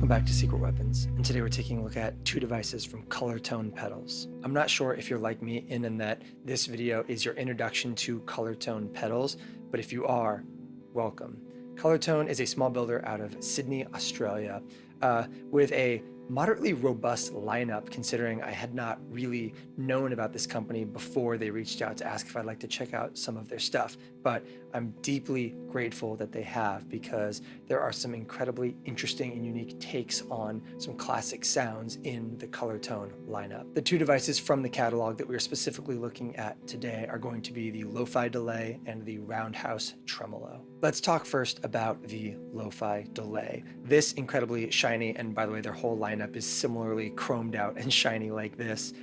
Back to Secret Weapons, and today we're taking a look at two devices from Colortone pedals. I'm not sure if you're like me in that this video is your introduction to Colortone pedals, but if you are, welcome. Colortone is a small builder out of Sydney, Australia, with a moderately robust lineup, considering I had not really known about this company before they reached out to ask if I'd like to check out some of their stuff. But I'm deeply grateful that they have, because there are some incredibly interesting and unique takes on some classic sounds in the Colortone lineup. The two devices from the catalog that we're specifically looking at today are going to be the LoFi Delay and the Roundhouse Tremolo. Let's talk first about the LoFi Delay. This incredibly shiny, and by the way, their whole lineup is similarly chromed out and shiny like this.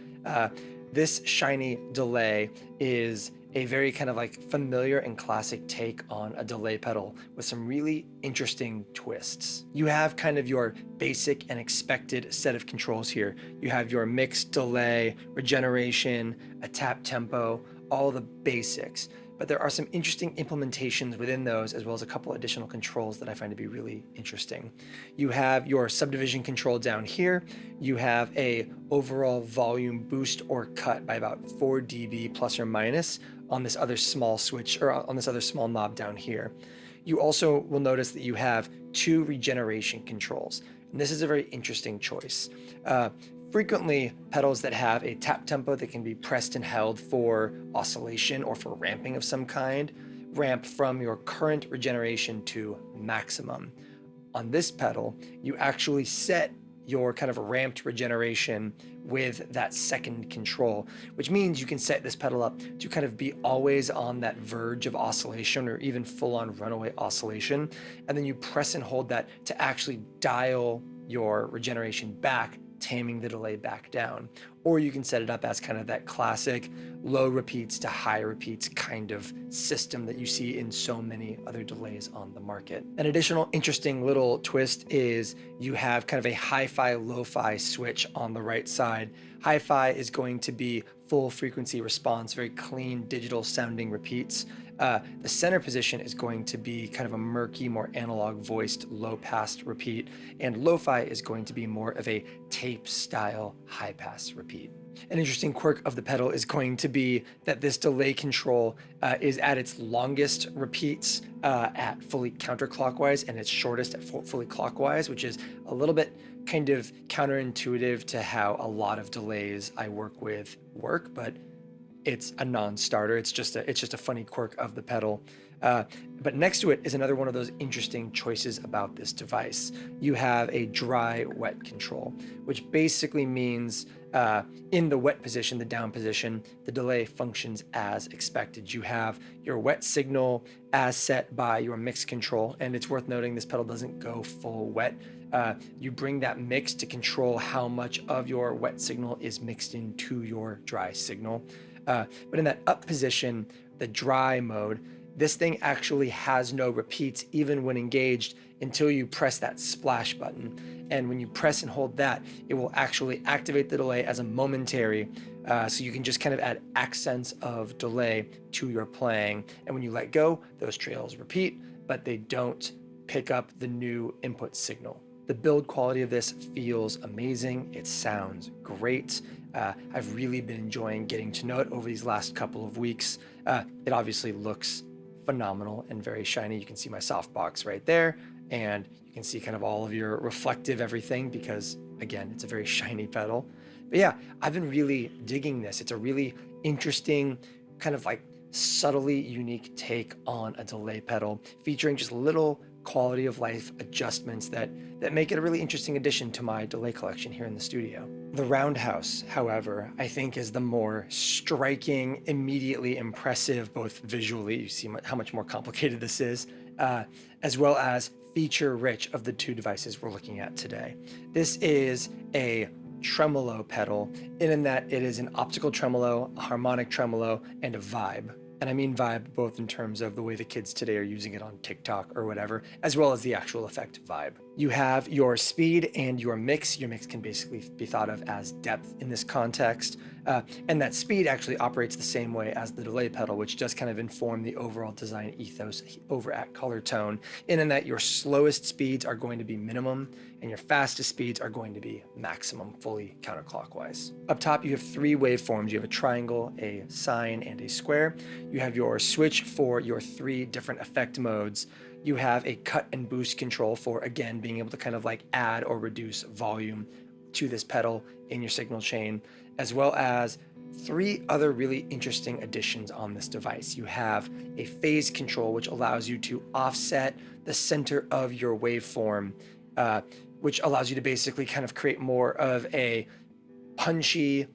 This shiny delay is a very kind of like familiar and classic take on a delay pedal with some really interesting twists. You have kind of your basic and expected set of controls here. You have your mixed delay, regeneration, a tap tempo, all the basics. But there are some interesting implementations within those, as well as a couple additional controls that I find to be really interesting. You have your subdivision control down here. You have a overall volume boost or cut by about 4 dB plus or minus on this other small switch, or on this other small knob down here. You also will notice that you have 2 regeneration controls. And this is a very interesting choice. Frequently, pedals that have a tap tempo that can be pressed and held for oscillation or for ramping of some kind ramp from your current regeneration to maximum. On this pedal, you actually set your kind of ramped regeneration with that second control, which means you can set this pedal up to kind of be always on that verge of oscillation or even full-on runaway oscillation, and then you press and hold that to actually dial your regeneration back, taming the delay back down. Or you can set it up as kind of that classic low repeats to high repeats kind of system that you see in so many other delays on the market. An additional interesting little twist is you have kind of a hi-fi lo-fi switch on the right side. Hi-fi is going to be full frequency response, very clean digital sounding repeats. The center position is going to be kind of a murky, more analog voiced low pass repeat, and lo-fi is going to be more of a tape style high pass repeat. An interesting quirk of the pedal is going to be that this delay control is at its longest repeats at fully counterclockwise and its shortest at fully clockwise, which is a little bit kind of counterintuitive to how a lot of delays I work with work, but it's a non-starter. It's just a funny quirk of the pedal. But next to it is another one of those interesting choices about this device. You have a dry wet control, which basically means in the wet position, the down position, the delay functions as expected. You have your wet signal as set by your mix control, and it's worth noting this pedal doesn't go full wet. You bring that mix to control how much of your wet signal is mixed into your dry signal. But in that up position, the dry mode, this thing actually has no repeats even when engaged until you press that splash button. And when you press and hold that, it will actually activate the delay as a momentary, so you can just kind of add accents of delay to your playing. And when you let go, those trails repeat, but they don't pick up the new input signal. The build quality of this feels amazing. It sounds great. I've really been enjoying getting to know it over these last couple of weeks. It obviously looks phenomenal and very shiny. You can see my softbox right there, and you can see kind of all of your reflective everything because, again, it's a very shiny pedal. But yeah, I've been really digging this. It's a really interesting kind of like subtly unique take on a delay pedal, featuring just little quality of life adjustments that make it a really interesting addition to my delay collection here in the studio. The Roundhouse, however, I think is the more striking, immediately impressive, both visually, you see how much more complicated this is, as well as feature rich of the two devices we're looking at today. This is a tremolo pedal in that it is an optical tremolo, a harmonic tremolo, and a vibe. And I mean vibe both in terms of the way the kids today are using it on TikTok or whatever, as well as the actual effect vibe. You have your speed and your mix. Your mix can basically be thought of as depth in this context. And that speed actually operates the same way as the delay pedal, which does kind of inform the overall design ethos over at Colortone, in that your slowest speeds are going to be minimum and your fastest speeds are going to be maximum, fully counterclockwise. Up top, you have three waveforms. You have a triangle, a sine, and a square. You have your switch for your three different effect modes. You have a cut and boost control for, again, being able to kind of like add or reduce volume to this pedal in your signal chain, as well as three other really interesting additions on this device. You have a phase control, which allows you to offset the center of your waveform, which allows you to basically kind of create more of a punchy,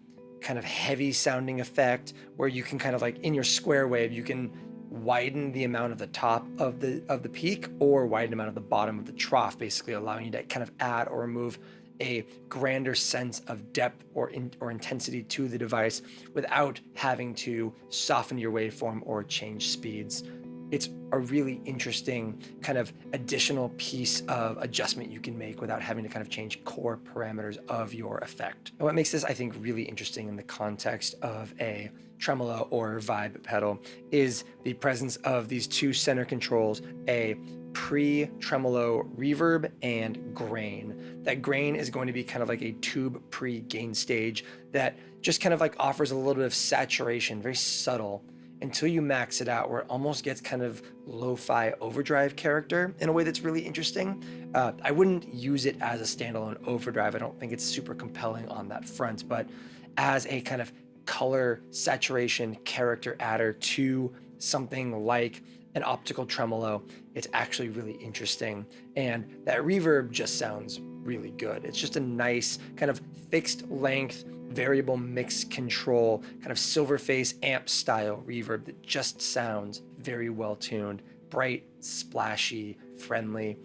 kind of heavy sounding effect, where you can kind of like in your square wave, you can widen the amount of the top of the peak or widen the amount of the bottom of the trough, basically allowing you to kind of add or remove a grander sense of depth or intensity to the device without having to soften your waveform or change speeds. It's a really interesting kind of additional piece of adjustment you can make without having to kind of change core parameters of your effect. And what makes this, I think, really interesting in the context of a tremolo or vibe pedal is the presence of these two center controls, a pre-tremolo reverb and grain. That grain is going to be kind of like a tube pre-gain stage that just kind of like offers a little bit of saturation, very subtle, until you max it out, where it almost gets kind of lo-fi overdrive character in a way that's really interesting. I wouldn't use it as a standalone overdrive. I don't think it's super compelling on that front, but as a kind of color saturation character adder to something like an optical tremolo, it's actually really interesting. And that reverb just sounds really good. It's just a nice kind of fixed length, variable mix control, kind of Silverface amp style reverb that just sounds very well tuned, bright, splashy, friendly.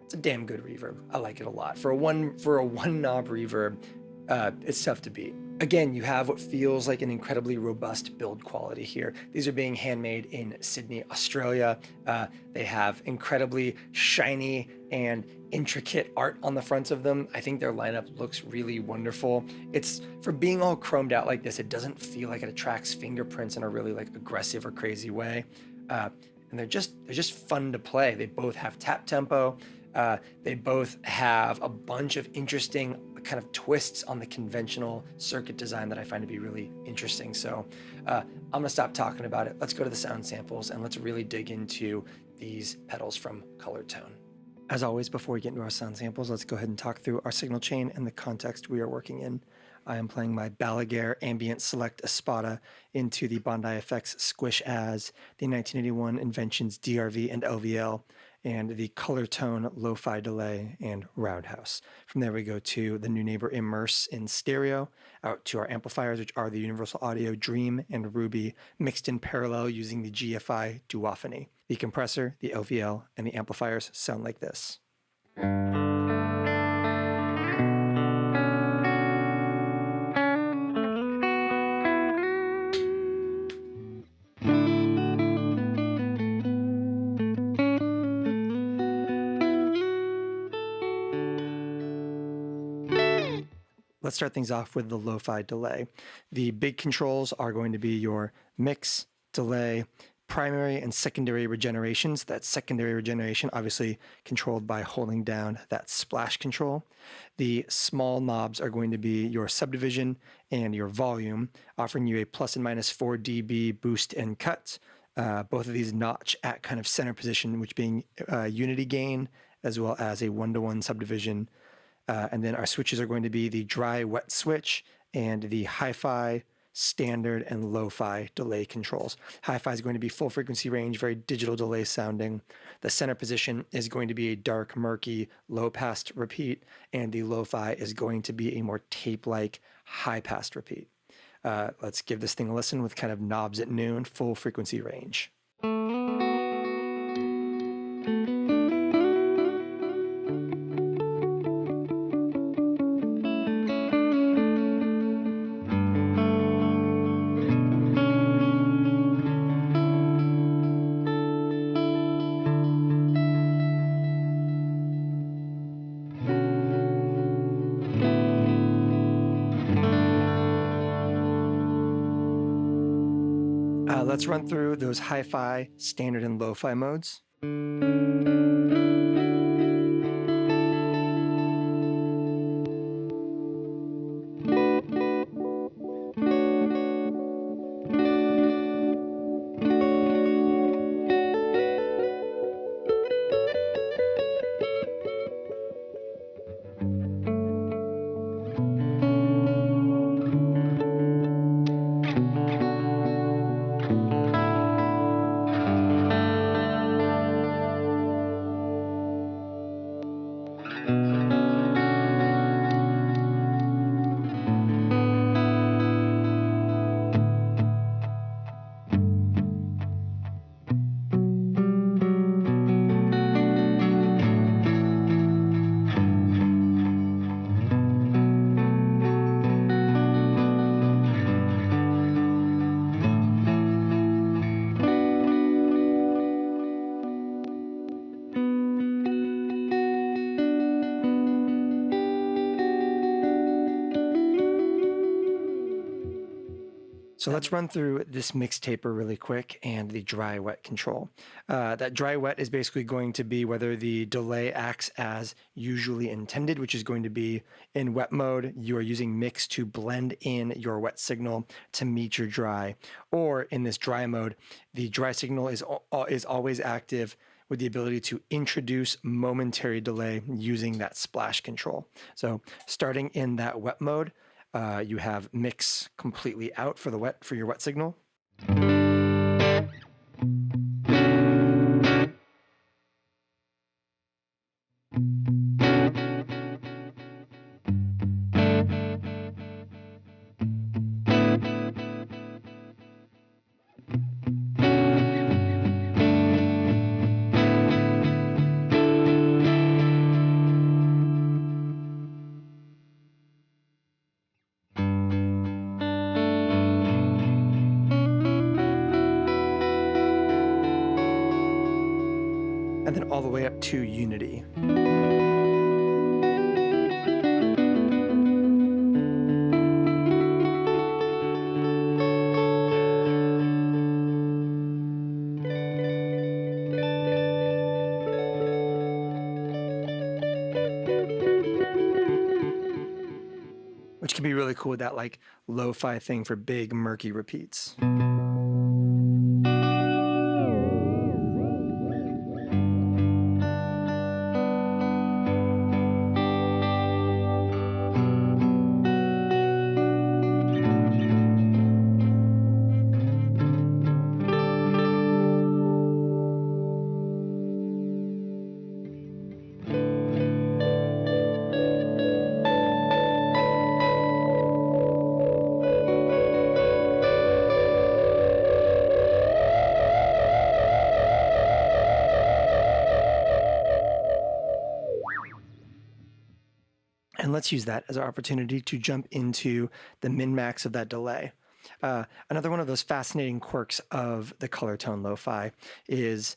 It's a damn good reverb. I like it a lot. For a one knob reverb, it's tough to beat. Again, you have what feels like an incredibly robust build quality here. These are being handmade in Sydney, Australia. They have incredibly shiny and intricate art on the fronts of them. I think their lineup looks really wonderful. It's, for being all chromed out like this, it doesn't feel like it attracts fingerprints in a really like aggressive or crazy way. And they're just fun to play. They both have tap tempo. They both have a bunch of interesting kind of twists on the conventional circuit design that I find to be really interesting. So I'm gonna stop talking about it. Let's go to the sound samples and let's really dig into these pedals from Colortone. As always, before we get into our sound samples, let's go ahead and talk through our signal chain and the context we are working in. I am playing my Balaguer Ambient Select Espada into the Bondi FX Squish As, the 1981 Inventions DRV and LVL, and the Colortone LoFi Delay and Roundhouse. From there we go to the Neunaber Immerse in stereo, out to our amplifiers, which are the Universal Audio Dream and Ruby, mixed in parallel using the GFI duophony. The compressor, the LVL, and the amplifiers sound like this. let's start things off with the LoFi Delay. The big controls are going to be your mix, delay, primary and secondary regenerations. That secondary regeneration obviously controlled by holding down that splash control. The small knobs are going to be your subdivision and your volume, offering you a plus and minus 4 dB boost and cut. Both of these notch at kind of center position, which being unity gain, as well as a 1-to-1 subdivision. And then our switches are going to be the dry wet switch and the hi-fi, standard, and lo-fi delay controls. Hi-fi is going to be full frequency range, very digital delay sounding. The center position is going to be a dark, murky, low-passed repeat, and the lo-fi is going to be a more tape-like, high-passed repeat. Let's give this thing a listen with kind of knobs at noon, full frequency range. Let's run through those hi-fi, standard, and lo-fi modes. So let's run through this mix taper really quick and the dry wet control. That dry wet is basically going to be whether the delay acts as usually intended, which is going to be in wet mode, you are using mix to blend in your wet signal to meet your dry. Or in this dry mode, the dry signal is always active with the ability to introduce momentary delay using that splash control. So starting in that wet mode, you have mix completely out for your wet signal. And then all the way up to unity. Which can be really cool with that like lo-fi thing for big murky repeats. And let's use that as our opportunity to jump into the min-max of that delay. Another one of those fascinating quirks of the Colortone Lo-Fi is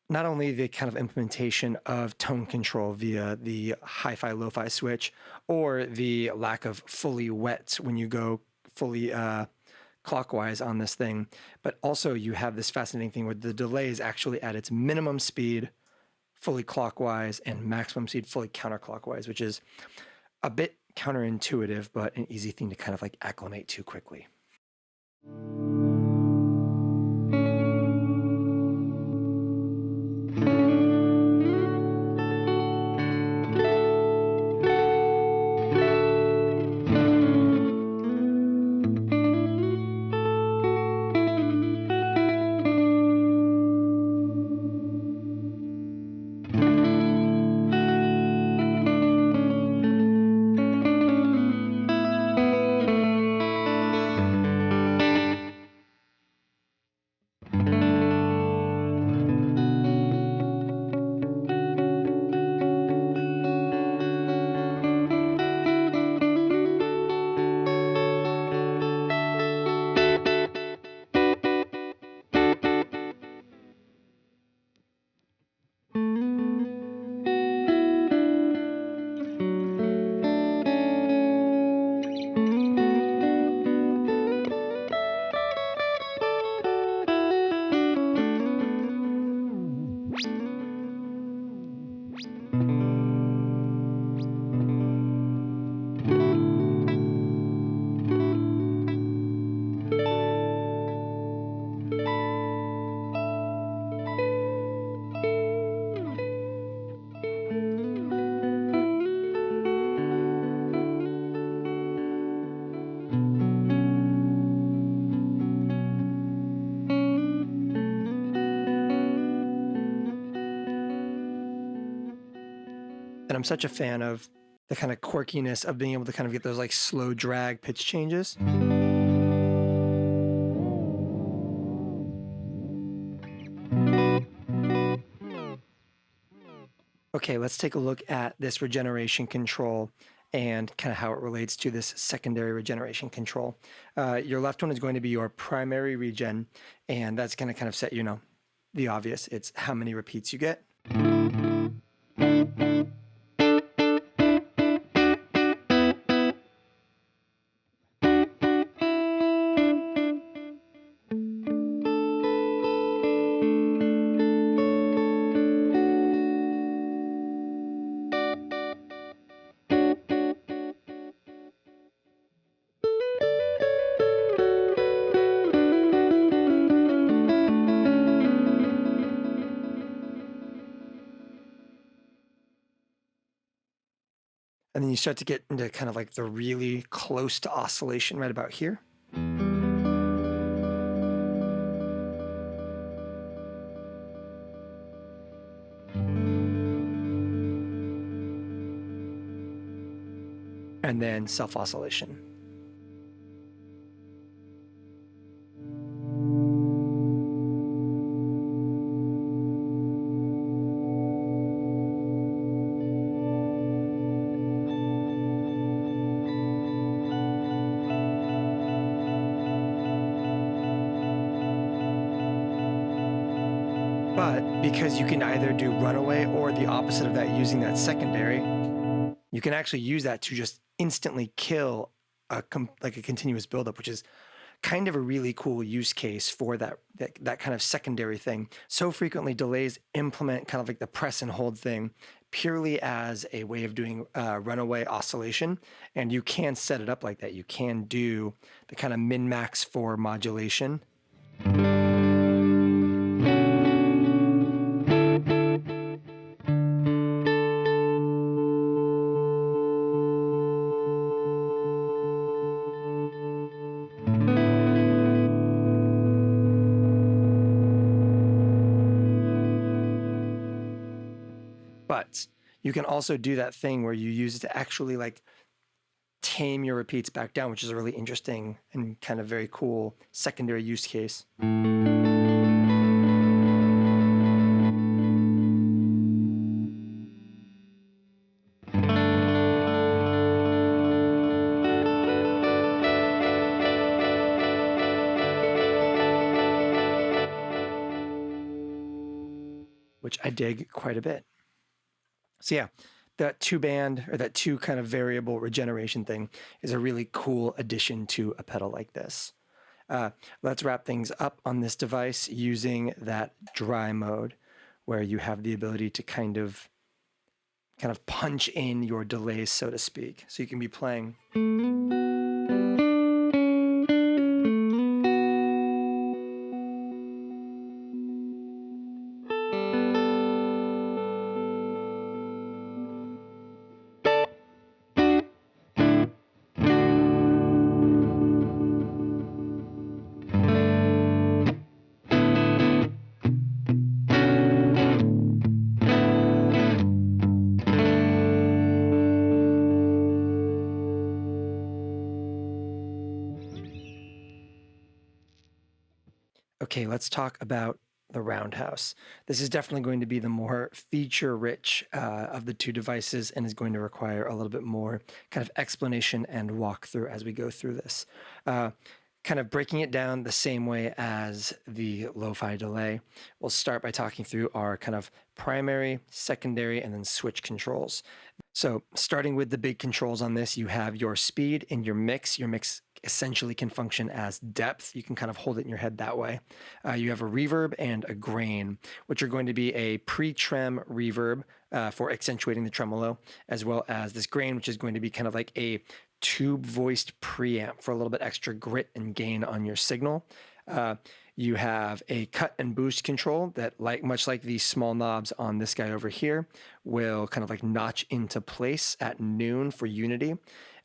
not only the kind of implementation of tone control via the hi-fi lo-fi switch, or the lack of fully wet when you go fully clockwise on this thing, but also you have this fascinating thing where the delay is actually at its minimum speed fully clockwise and maximum speed fully counterclockwise, which is a bit counterintuitive, but an easy thing to kind of like acclimate to quickly. And I'm such a fan of the kind of quirkiness of being able to kind of get those like slow drag pitch changes. Okay, let's take a look at this regeneration control and kind of how it relates to this secondary regeneration control. Your left one is going to be your primary regen, and that's going to kind of set, the obvious. It's how many repeats you get. And then you start to get into kind of like the really close to oscillation right about here. And then self-oscillation. But because you can either do runaway or the opposite of that using that secondary, you can actually use that to just instantly kill a continuous buildup, which is kind of a really cool use case for that kind of secondary thing. So frequently delays implement kind of like the press and hold thing purely as a way of doing runaway oscillation. And you can set it up like that. You can do the kind of min-max for modulation. But you can also do that thing where you use it to actually like tame your repeats back down, which is a really interesting and kind of very cool secondary use case. which I dig quite a bit. So yeah, that two band or that two kind of variable regeneration thing is a really cool addition to a pedal like this. Let's wrap things up on this device using that dry mode, where you have the ability to kind of punch in your delays, so to speak. So you can be playing. Okay, let's talk about the Roundhouse. This is definitely going to be the more feature-rich of the two devices and is going to require a little bit more kind of explanation and walkthrough as we go through this. Kind of breaking it down the same way as the LoFi Delay, we'll start by talking through our kind of primary, secondary, and then switch controls. So starting with the big controls on this, you have your speed and your mix. Your mix essentially can function as depth. You can kind of hold it in your head that way. You have a reverb and a grain, which are going to be a pre-trem reverb for accentuating the tremolo, as well as this grain, which is going to be kind of like a tube-voiced preamp for a little bit extra grit and gain on your signal. You have a cut and boost control that, much like these small knobs on this guy over here, will kind of like notch into place at noon for unity,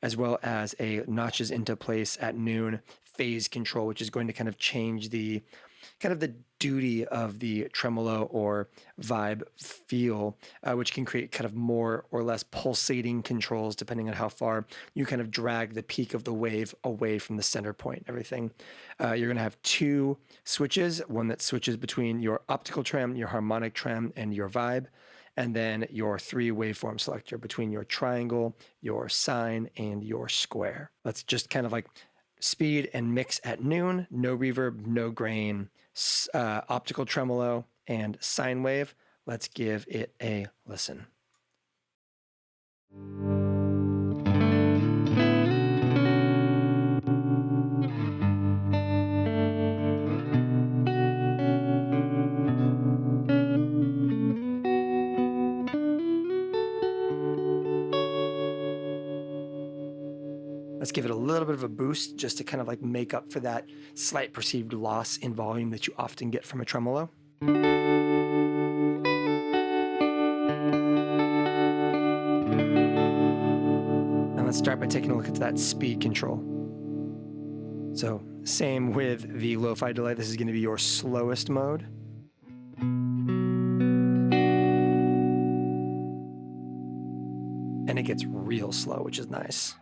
as well as a notches into place at noon phase control, which is going to kind of change the duty of the tremolo or vibe feel, which can create kind of more or less pulsating controls depending on how far you kind of drag the peak of the wave away from the center point and everything. You're going to have two switches, one that switches between your optical trem, your harmonic trem, and your vibe, and then your three waveform selector between your triangle, your sine, and your square. Let's just kind of like speed and mix at noon, no reverb, no grain, optical tremolo, and sine wave. Let's give it a listen. Let's give it a little bit of a boost just to kind of like make up for that slight perceived loss in volume that you often get from a tremolo. And let's start by taking a look at that speed control. So same with the LoFi Delay, this is going to be your slowest mode. And it gets real slow, which is nice.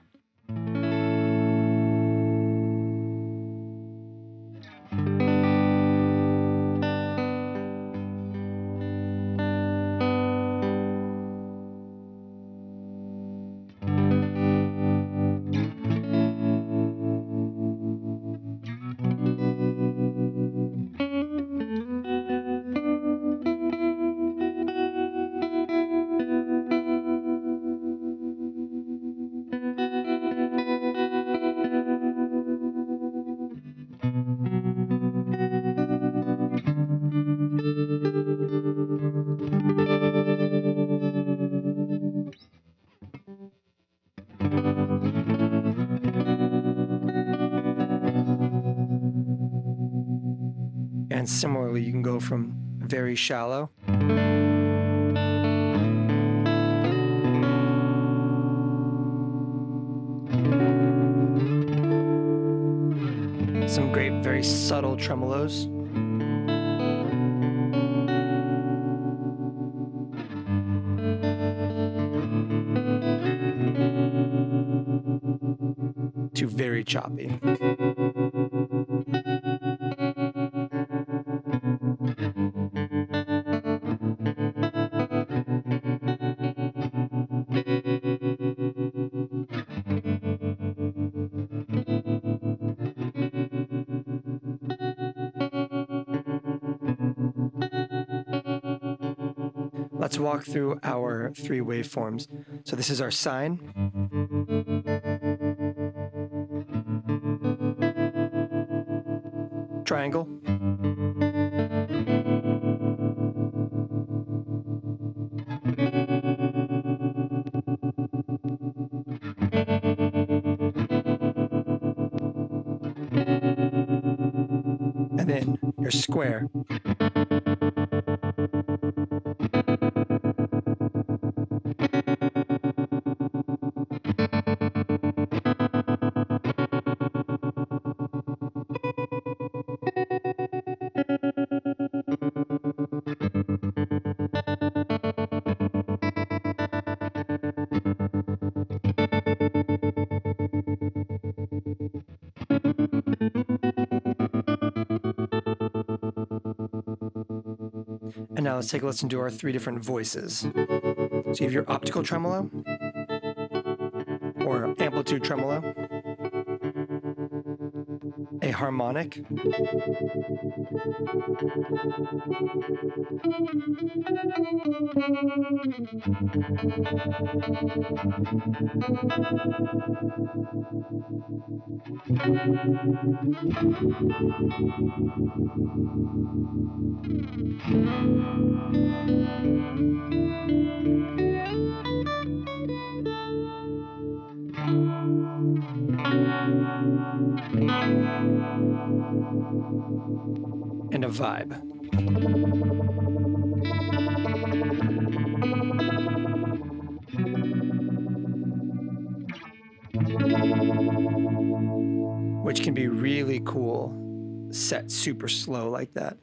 And similarly, you can go from very shallow some great, very subtle tremolos. To very choppy. Let's walk through our three waveforms. So this is our sine. Triangle. And then your square. And now let's take a listen to our three different voices. So you have your optical tremolo, or amplitude tremolo, a harmonic, and a vibe. Which can be really cool, set super slow like that.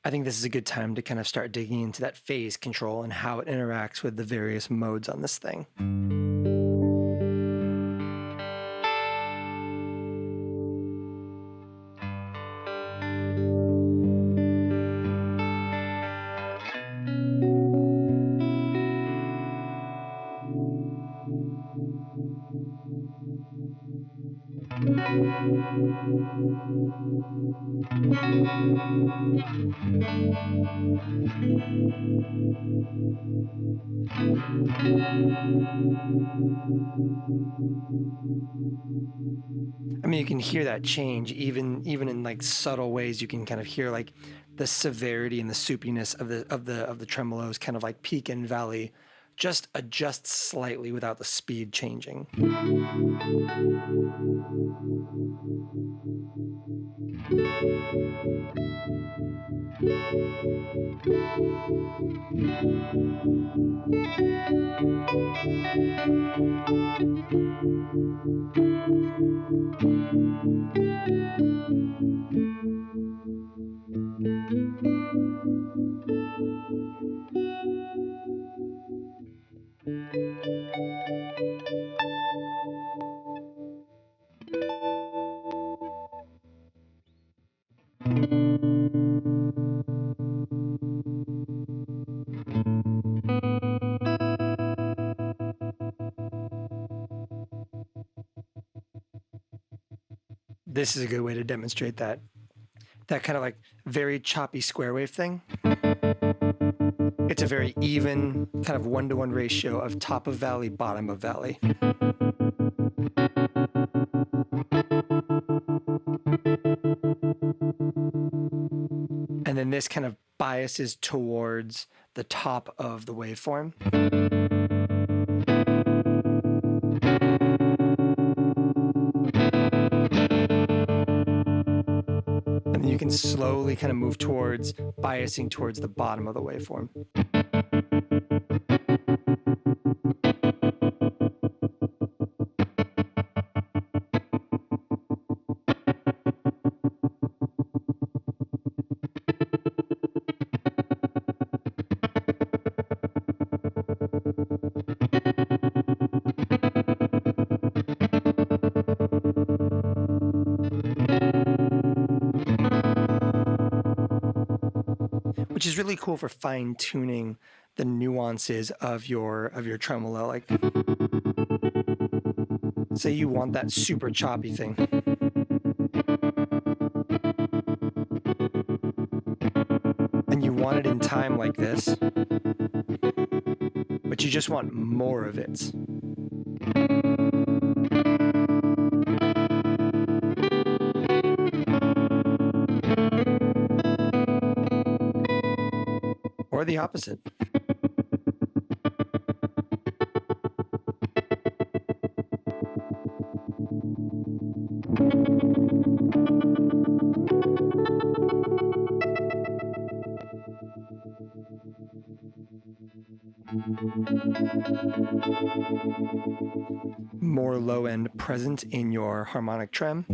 I think this is a good time to kind of start digging into that phase control and how it interacts with the various modes on this thing. I mean, you can hear that change even in like subtle ways. You can kind of hear like the severity and the soupiness of the tremolos kind of like peak and valley just adjust slightly without the speed changing. This is a good way to demonstrate that kind of like very choppy square wave thing. It's a very even kind of 1-to-1 ratio of top of valley, bottom of valley. And then this kind of biases towards the top of the waveform. And then you can slowly kind of move towards biasing towards the bottom of the waveform. Which is really cool for fine-tuning the nuances of your tremolo. Like, say you want that super choppy thing. And you want it in time like this, but you just want more of it. Or the opposite. More low end present in your harmonic trem.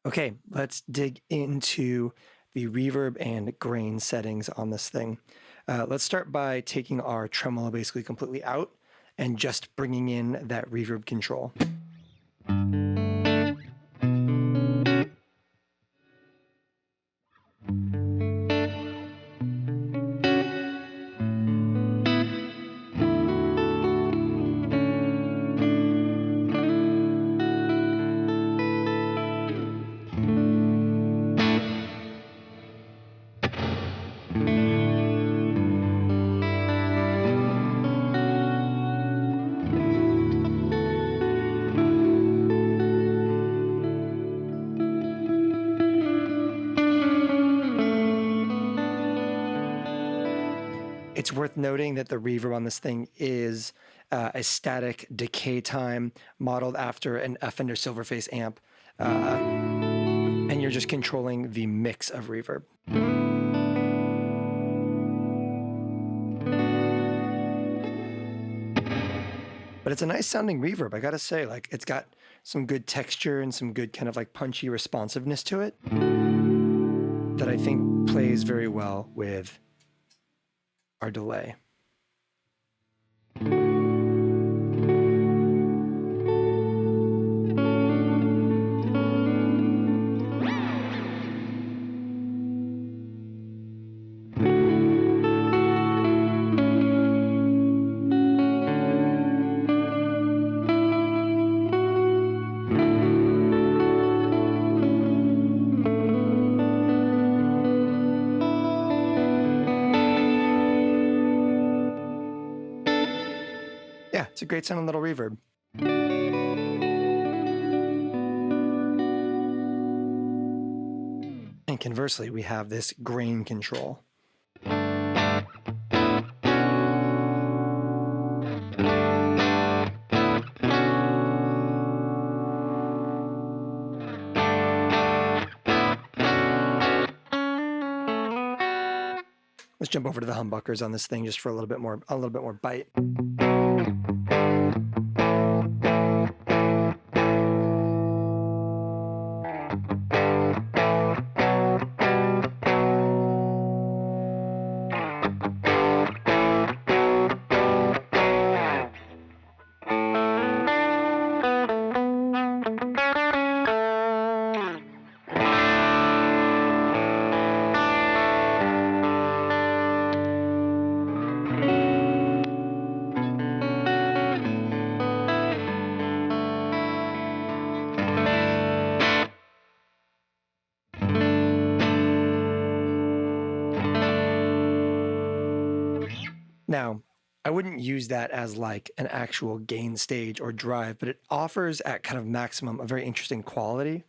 Okay, let's dig into the reverb and grain settings on this thing. Let's start by taking our tremolo basically completely out and just bringing in that reverb control. It's worth noting that the reverb on this thing is a static decay time modeled after an Fender Silverface amp, and you're just controlling the mix of reverb. But it's a nice sounding reverb, I gotta say. Like, it's got some good texture and some good kind of like punchy responsiveness to it that I think plays very well with our delay. Yeah, it's a great sounding little reverb. And conversely, we have this grain control. Let's jump over to the humbuckers on this thing just for a little bit more bite. Now, I wouldn't use that as like an actual gain stage or drive, but it offers at kind of maximum a very interesting quality.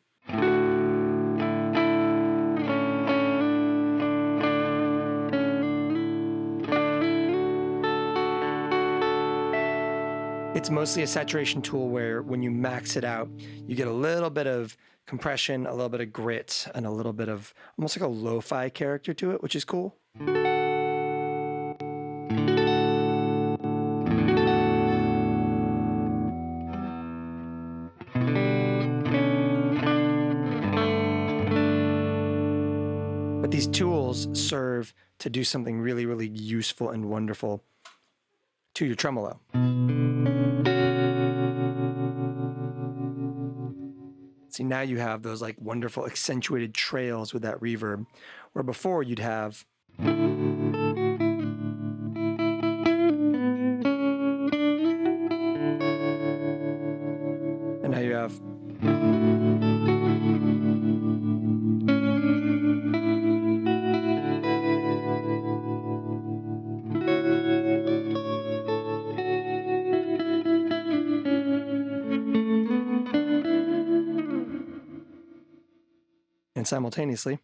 It's mostly a saturation tool where when you max it out, you get a little bit of compression, a little bit of grit, and a little bit of almost like a lo-fi character to it, which is cool. But these tools serve to do something really, really useful and wonderful to your tremolo. See, now you have those like wonderful accentuated trails with that reverb, where before you'd have and now you have and simultaneously.